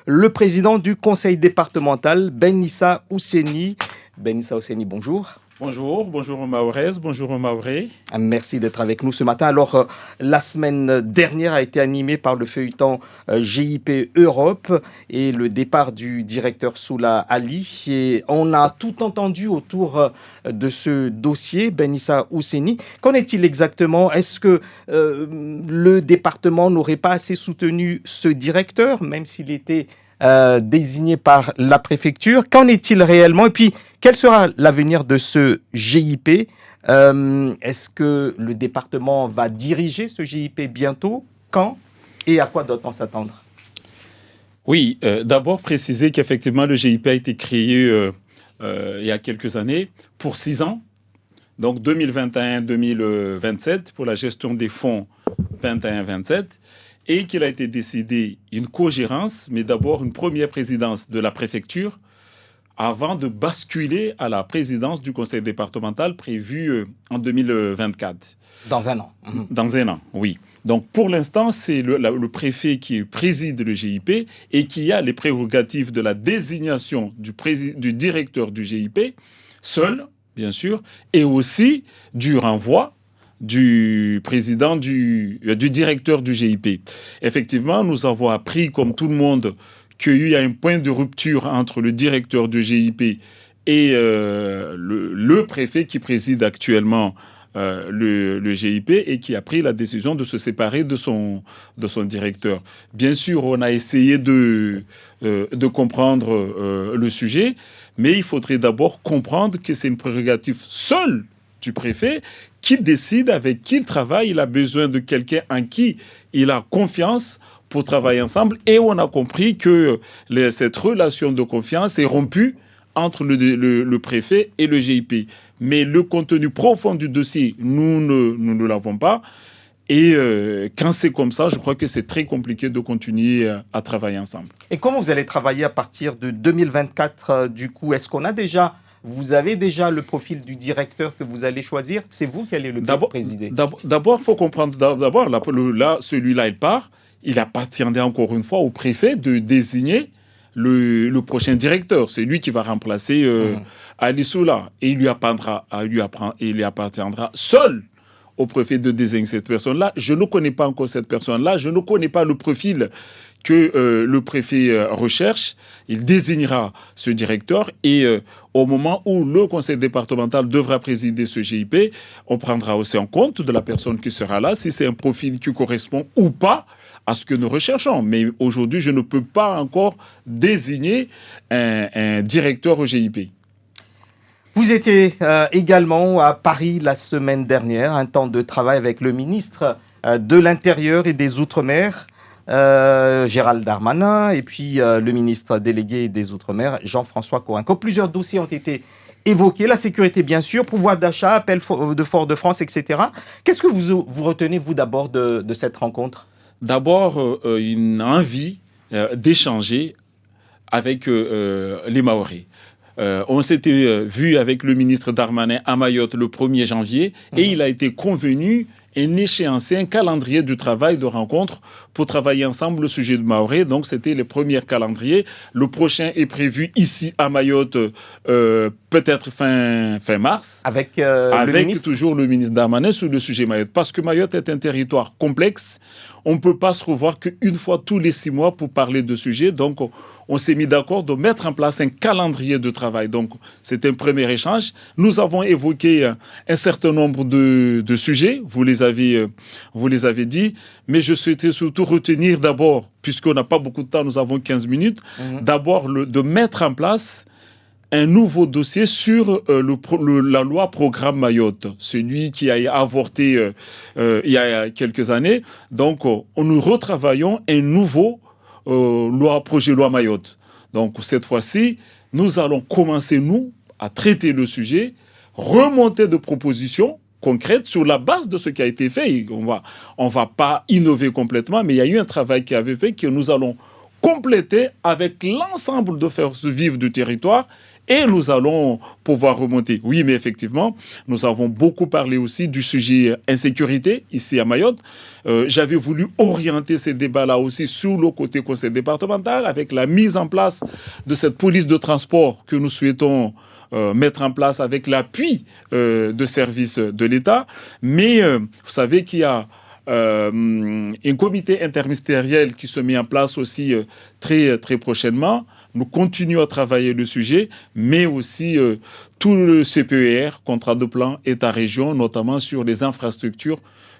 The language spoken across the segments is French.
le président du conseil départemental, Ben Issa Ousseni. Ben Issa Ousseni, bonjour. Bonjour Maurez, bonjour Mauré. Merci d'être avec nous ce matin. Alors, la semaine dernière a été animée par le feuilleton GIP Europe et le départ du directeur Soula Ali. Et on a tout entendu autour de ce dossier, Ben Issa Ousseni. Qu'en est-il exactement? Est-ce que le département n'aurait pas assez soutenu ce directeur, même s'il était désigné par la préfecture? Qu'en est-il réellement? Et puis, quel sera l'avenir de ce GIP? Est-ce que le département va diriger ce GIP bientôt? Quand? Et à quoi doit-on s'attendre? Oui, d'abord préciser qu'effectivement, le GIP a été créé il y a quelques années pour 6 ans, donc 2021-2027, pour la gestion des fonds 21-27, et qu'il a été décidé une co-gérance, mais d'abord une première présidence de la préfecture, avant de basculer à la présidence du conseil départemental prévue en 2024. Dans un an. Dans un an, oui. Donc pour l'instant, c'est le préfet qui préside le GIP et qui a les prérogatives de la désignation du directeur du GIP, seul, bien sûr, et aussi du renvoi du président, du directeur du GIP. Effectivement, nous avons appris, comme tout le monde, qu'il y a un point de rupture entre le directeur du GIP et le préfet qui préside actuellement le GIP et qui a pris la décision de se séparer de son directeur. Bien sûr, on a essayé de comprendre le sujet, mais il faudrait d'abord comprendre que c'est une prérogative seule du préfet qui décide avec qui il travaille. Il a besoin de quelqu'un en qui il a confiance pour travailler ensemble, et on a compris que cette relation de confiance est rompue entre le préfet et le GIP. Mais le contenu profond du dossier, nous ne l'avons pas. Et quand c'est comme ça, je crois que c'est très compliqué de continuer à travailler ensemble. Et comment vous allez travailler à partir de 2024 du coup? Est-ce qu'on a déjà... Vous avez déjà le profil du directeur que vous allez choisir? C'est vous qui allez le présider? D'abord, il faut comprendre, là, celui-là, il part. Il appartiendrait encore une fois au préfet de désigner le prochain directeur. C'est lui qui va remplacer Ali Soula. Et il lui appartiendra seul au préfet de désigner cette personne-là. Je ne connais pas encore cette personne-là. Je ne connais pas le profil que le préfet recherche. Il désignera ce directeur et au moment où le conseil départemental devra présider ce GIP, on prendra aussi en compte de la personne qui sera là, si c'est un profil qui correspond ou pas à ce que nous recherchons. Mais aujourd'hui, je ne peux pas encore désigner un directeur au GIP. Vous étiez également à Paris la semaine dernière, un temps de travail avec le ministre de l'Intérieur et des Outre-mer, Gérald Darmanin, et puis le ministre délégué des Outre-mer, Jean-François Corinco. Plusieurs dossiers ont été évoqués, la sécurité bien sûr, pouvoir d'achat, appel de Fort-de-France, etc. Qu'est-ce que vous retenez, vous, d'abord de cette rencontre? D'abord, une envie d'échanger avec les Mahorais. On s'était vu avec le ministre Darmanin à Mayotte le 1er janvier et il a été convenu un échéancier, un calendrier du travail de rencontre pour travailler ensemble le sujet de Mahorais. Donc, c'était le premier calendrier. Le prochain est prévu ici à Mayotte, peut-être fin mars. Avec toujours le ministre Darmanin sur le sujet Mayotte. Parce que Mayotte est un territoire complexe. On ne peut pas se revoir qu'une fois tous les 6 mois pour parler de sujets. Donc, on s'est mis d'accord de mettre en place un calendrier de travail. Donc, c'est un premier échange. Nous avons évoqué un certain nombre de sujets. Vous les avez dit. Mais je souhaitais surtout retenir d'abord, puisqu'on n'a pas beaucoup de temps, nous avons 15 minutes, d'abord de mettre en place un nouveau dossier sur la loi programme Mayotte, celui qui a avorté il y a quelques années. Donc, nous retravaillons un nouveau projet loi Mayotte. Donc, cette fois-ci, nous allons commencer, nous, à traiter le sujet, remonter de propositions concrètes sur la base de ce qui a été fait. On va pas innover complètement, mais il y a eu un travail qui avait fait que nous allons compléter avec l'ensemble de forces vives du territoire et nous allons pouvoir remonter. Oui, mais effectivement, nous avons beaucoup parlé aussi du sujet insécurité ici à Mayotte. J'avais voulu orienter ces débats-là aussi sur le côté conseil départemental avec la mise en place de cette police de transport que nous souhaitons mettre en place avec l'appui de services de l'État. Mais vous savez qu'il y a un comité interministériel qui se met en place aussi très prochainement. Nous continuons à travailler le sujet, mais aussi tout le CPER, contrat de plan État-région, notamment sur les infrastructures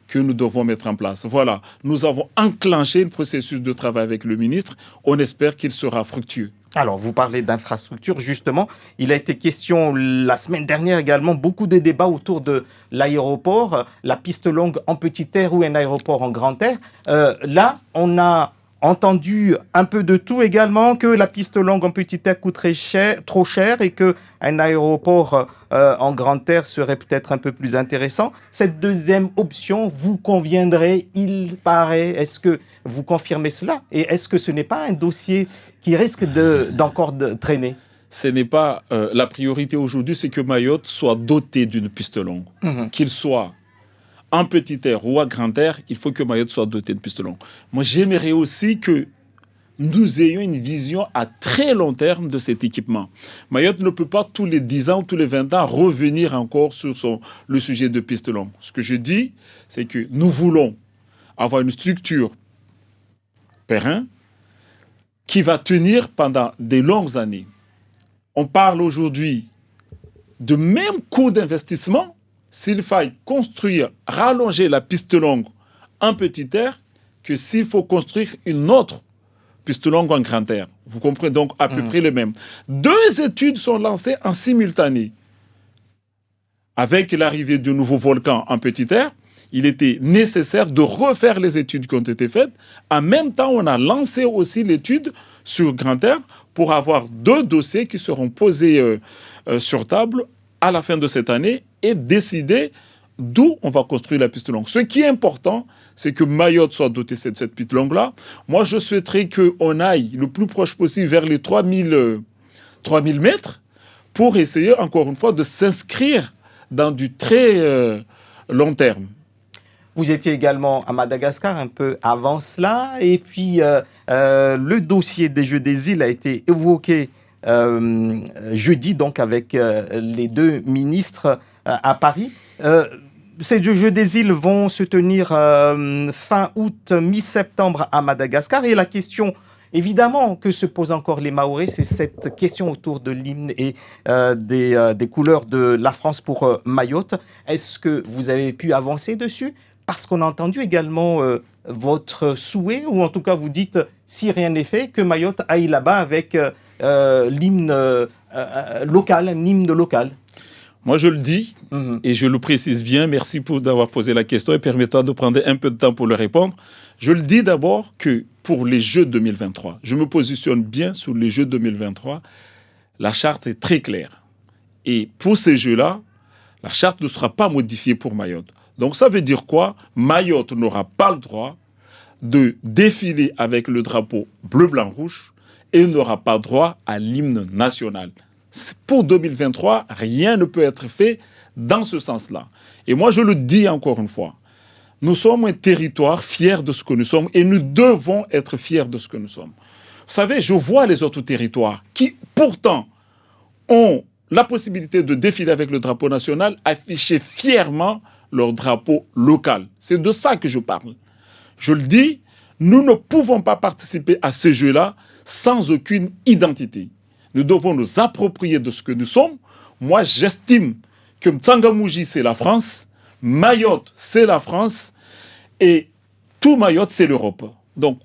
que nous devons mettre en place. Voilà, nous avons enclenché le processus de travail avec le ministre. On espère qu'il sera fructueux. Alors, vous parlez d'infrastructure, justement. Il a été question la semaine dernière également, beaucoup de débats autour de l'aéroport, la piste longue en petit air ou un aéroport en grand air. Là, on a entendu un peu de tout également, que la piste longue en petit air coûterait trop cher et qu'un aéroport en grand air serait peut-être un peu plus intéressant. Cette deuxième option vous conviendrait, il paraît. Est-ce que vous confirmez cela? Et est-ce que ce n'est pas un dossier qui risque d'encore traîner? Ce n'est pas la priorité aujourd'hui, c'est que Mayotte soit dotée d'une piste longue. Qu'il soit en petit air ou à grand air, il faut que Mayotte soit dotée de piste longue. Moi, j'aimerais aussi que nous ayons une vision à très long terme de cet équipement. Mayotte ne peut pas tous les 10 ans ou tous les 20 ans revenir encore sur le sujet de piste longue. Ce que je dis, c'est que nous voulons avoir une structure pérenne qui va tenir pendant des longues années. On parle aujourd'hui de même coût d'investissement s'il faille construire, rallonger la piste longue en petit air que s'il faut construire une autre piste longue en grand air. Vous comprenez donc à peu près le même. 2 études sont lancées en simultané. Avec l'arrivée du nouveau volcan en petit air, il était nécessaire de refaire les études qui ont été faites. En même temps, on a lancé aussi l'étude sur grand air pour avoir 2 dossiers qui seront posés sur table à la fin de cette année et décider d'où on va construire la piste longue. Ce qui est important, c'est que Mayotte soit dotée de cette piste longue-là. Moi, je souhaiterais qu'on aille le plus proche possible vers les 3000 mètres pour essayer, encore une fois, de s'inscrire dans du très long terme. Vous étiez également à Madagascar un peu avant cela. Et puis, le dossier des Jeux des îles a été évoqué jeudi, donc avec les 2 ministres à Paris. Ces Jeux des îles vont se tenir fin août, mi-septembre à Madagascar. Et la question, évidemment, que se posent encore les Mahorais, c'est cette question autour de l'hymne et des couleurs de la France pour Mayotte. Est-ce que vous avez pu avancer dessus? Parce qu'on a entendu également votre souhait, ou en tout cas vous dites, si rien n'est fait, que Mayotte aille là-bas avec l'hymne local, un hymne local. Moi, je le dis, et je le précise bien, merci d'avoir posé la question et permettez-moi de prendre un peu de temps pour le répondre. Je le dis d'abord que pour les Jeux 2023, je me positionne bien sur les Jeux 2023, la charte est très claire. Et pour ces Jeux-là, la charte ne sera pas modifiée pour Mayotte. Donc ça veut dire quoi? Mayotte n'aura pas le droit de défiler avec le drapeau bleu, blanc, rouge et n'aura pas droit à l'hymne national. Pour 2023, rien ne peut être fait dans ce sens-là. Et moi, je le dis encore une fois, nous sommes un territoire fier de ce que nous sommes et nous devons être fiers de ce que nous sommes. Vous savez, je vois les autres territoires qui, pourtant, ont la possibilité de défiler avec le drapeau national, afficher fièrement leur drapeau local. C'est de ça que je parle. Je le dis, nous ne pouvons pas participer à ce jeu-là sans aucune identité. Nous devons nous approprier de ce que nous sommes. Moi, j'estime que M'Tsangamouji, c'est la France, Mayotte, c'est la France, et tout Mayotte, c'est l'Europe. Donc,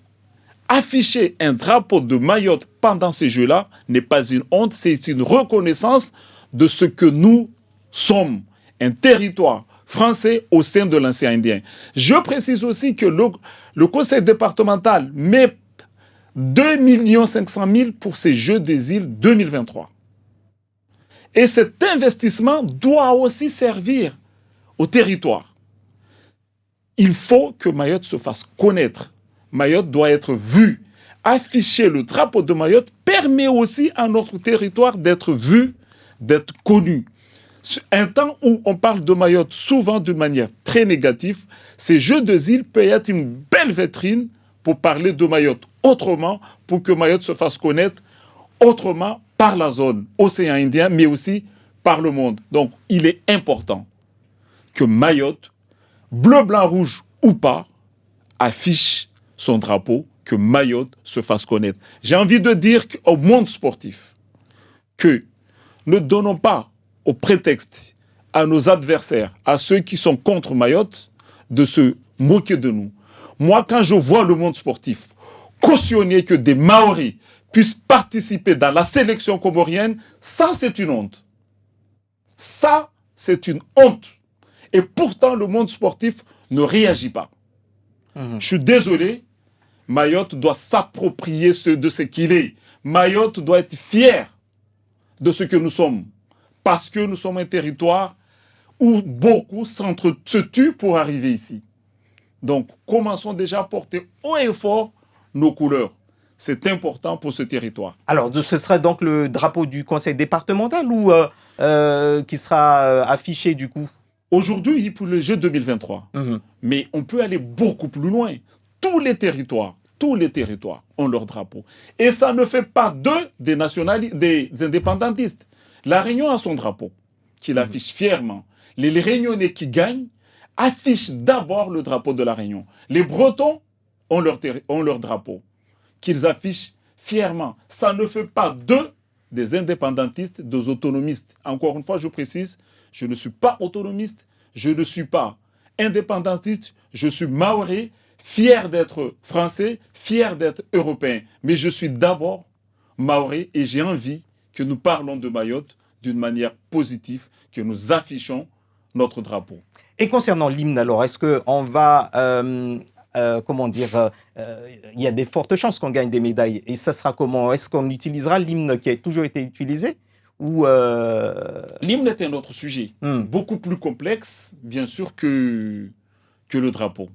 afficher un drapeau de Mayotte pendant ces jeux-là n'est pas une honte, c'est une reconnaissance de ce que nous sommes, un territoire français au sein de l'océan Indien. Je précise aussi que le conseil départemental met 2 500 000 pour ces Jeux des îles 2023. Et cet investissement doit aussi servir au territoire. Il faut que Mayotte se fasse connaître. Mayotte doit être vue afficher le drapeau de Mayotte permet aussi à notre territoire d'être vu, d'être connu. Un temps où on parle de Mayotte souvent d'une manière très négative, ces Jeux de îles peuvent être une belle vitrine pour parler de Mayotte autrement, pour que Mayotte se fasse connaître autrement par la zone océan Indien, mais aussi par le monde. Donc, il est important que Mayotte, bleu, blanc, rouge ou pas, affiche son drapeau, que Mayotte se fasse connaître. J'ai envie de dire au monde sportif que ne donnons pas au prétexte à nos adversaires, à ceux qui sont contre Mayotte, de se moquer de nous. Moi, quand je vois le monde sportif cautionner que des Maoris puissent participer dans la sélection comorienne, ça, c'est une honte. Ça, c'est une honte. Et pourtant, le monde sportif ne réagit pas. Je suis désolé, Mayotte doit s'approprier de ce qu'il est. Mayotte doit être fier de ce que nous sommes. Parce que nous sommes un territoire où beaucoup se tuent pour arriver ici. Donc, commençons déjà à porter haut et fort nos couleurs. C'est important pour ce territoire. Alors, ce sera donc le drapeau du conseil départemental ou qui sera affiché du coup? Aujourd'hui, pour le jeu 2023. Mais on peut aller beaucoup plus loin. Tous les territoires ont leur drapeau. Et ça ne fait pas d'eux des indépendantistes. La Réunion a son drapeau, qu'il affiche fièrement. Les Réunionnais qui gagnent affichent d'abord le drapeau de la Réunion. Les Bretons ont leur drapeau, qu'ils affichent fièrement. Ça ne fait pas d'eux des indépendantistes, des autonomistes. Encore une fois, je précise, je ne suis pas autonomiste, je ne suis pas indépendantiste, je suis maoré, fier d'être français, fier d'être européen. Mais je suis d'abord maoré et j'ai envie que nous parlons de Mayotte d'une manière positive, que nous affichons notre drapeau. Et concernant l'hymne, alors, est-ce qu'on va, comment dire, il y a des fortes chances qu'on gagne des médailles. Et ça sera comment? Est-ce qu'on utilisera l'hymne qui a toujours été utilisé ou L'hymne est un autre sujet, beaucoup plus complexe, bien sûr, que le drapeau.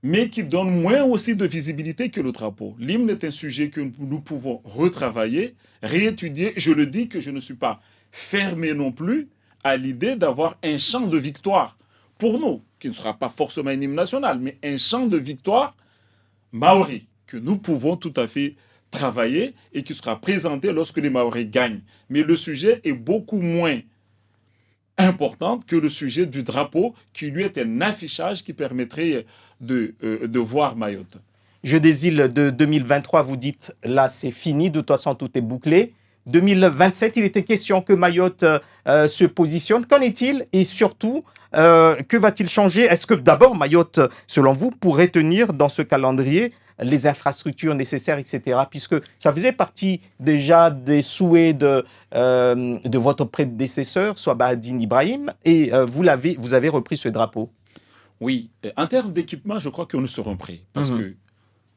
Mais qui donne moins aussi de visibilité que le drapeau. L'hymne est un sujet que nous pouvons retravailler, réétudier. Je le dis que je ne suis pas fermé non plus à l'idée d'avoir un chant de victoire pour nous, qui ne sera pas forcément un hymne national, mais un chant de victoire maori, que nous pouvons tout à fait travailler et qui sera présenté lorsque les Maoris gagnent. Mais le sujet est beaucoup moins important que le sujet du drapeau, qui lui est un affichage qui permettrait de voir Mayotte. Jeux des îles de 2023, vous dites, là c'est fini, de toute façon tout est bouclé. 2027, il était question que Mayotte se positionne. Qu'en est-il? Et surtout, que va-t-il changer? Est-ce que d'abord Mayotte, selon vous, pourrait tenir dans ce calendrier les infrastructures nécessaires, etc. Puisque ça faisait partie déjà des souhaits de votre prédécesseur, soit Bahadine Ibrahim, et vous avez repris ce drapeau. Oui, en termes d'équipement, je crois que nous serons prêts. Parce que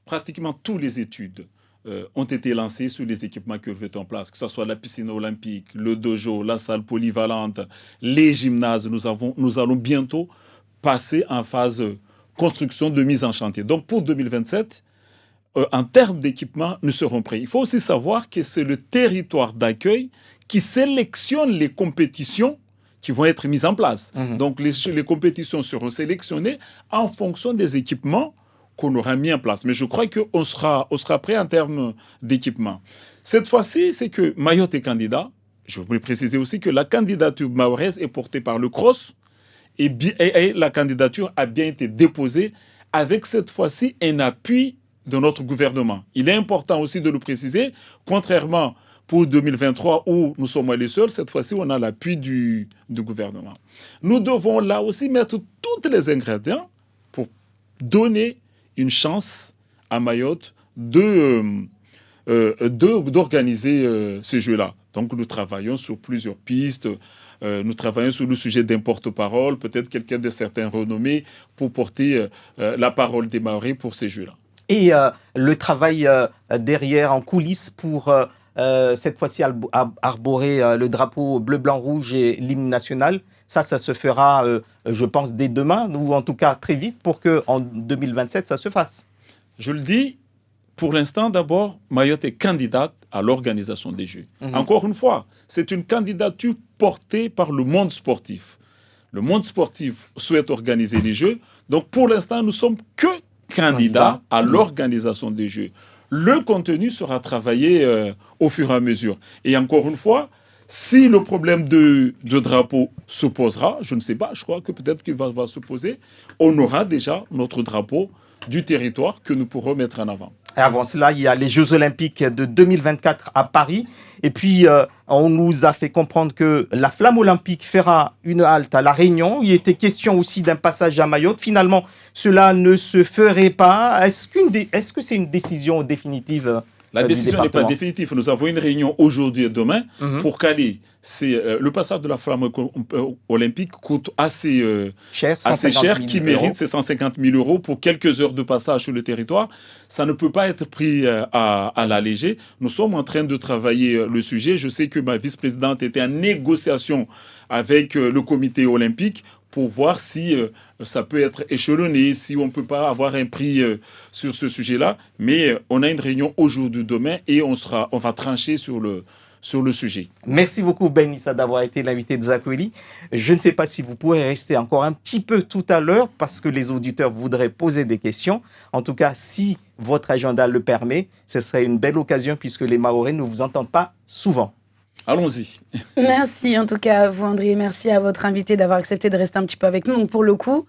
pratiquement toutes les études ont été lancées sur les équipements que nous mettons en place, que ce soit la piscine olympique, le dojo, la salle polyvalente, les gymnases. Nous allons bientôt passer en phase construction de mise en chantier. Donc pour 2027, en termes d'équipement, nous serons prêts. Il faut aussi savoir que c'est le territoire d'accueil qui sélectionne les compétitions qui vont être mises en place. Donc les compétitions seront sélectionnées en fonction des équipements qu'on aura mis en place. Mais je crois qu'on sera prêt en termes d'équipement. Cette fois-ci, c'est que Mayotte est candidat. Je voudrais préciser aussi que la candidature mahoraise est portée par le CROSS et la candidature a bien été déposée avec cette fois-ci un appui de notre gouvernement. Il est important aussi de le préciser, contrairement pour 2023 où nous sommes allés seuls, cette fois-ci on a l'appui du gouvernement. Nous devons là aussi mettre tous les ingrédients pour donner une chance à Mayotte d'organiser ces jeux-là. Donc nous travaillons sur plusieurs pistes. Nous travaillons sur le sujet d'un porte-parole, peut-être quelqu'un de certain renommé pour porter la parole des Maoris pour ces jeux-là. Et le travail derrière, en coulisses, pour cette fois-ci arborer le drapeau bleu, blanc, rouge et l'hymne national, ça se fera, je pense, dès demain, ou en tout cas très vite, pour qu'en 2027, ça se fasse. Je le dis Pour l'instant, d'abord, Mayotte est candidate à l'organisation des Jeux. Encore une fois, c'est une candidature portée par le monde sportif. Le monde sportif souhaite organiser les Jeux. Donc, pour l'instant, nous ne sommes que candidats à l'organisation des Jeux. Le contenu sera travaillé au fur et à mesure. Et encore une fois, si le problème de drapeau se posera, je ne sais pas, je crois que peut-être qu'il va se poser, on aura déjà notre drapeau du territoire que nous pourrons mettre en avant. Et avant cela, il y a les Jeux Olympiques de 2024 à Paris. Et puis, on nous a fait comprendre que la flamme olympique fera une halte à La Réunion. Il était question aussi d'un passage à Mayotte. Finalement, cela ne se ferait pas. Est-ce que c'est une décision définitive La décision n'est pas définitive. Nous avons une réunion aujourd'hui et demain pour caler. Le passage de la flamme olympique coûte assez cher, qui mérite ces 150 000 euros pour quelques heures de passage sur le territoire. Ça ne peut pas être pris à la légère. Nous sommes en train de travailler le sujet. Je sais que ma vice-présidente était en négociation avec le comité olympique pour voir si ça peut être échelonné, si on ne peut pas avoir un prix sur ce sujet-là. Mais on a une réunion aujourd'hui, demain, et on va trancher sur le sujet. Merci beaucoup, Ben Issa, d'avoir été l'invité de Zakweli. Je ne sais pas si vous pourrez rester encore un petit peu tout à l'heure parce que les auditeurs voudraient poser des questions. En tout cas, si votre agenda le permet, ce serait une belle occasion puisque les Mahorais ne vous entendent pas souvent. Allons-y. Merci en tout cas à vous, André. Merci à votre invité d'avoir accepté de rester un petit peu avec nous. Donc pour le coup,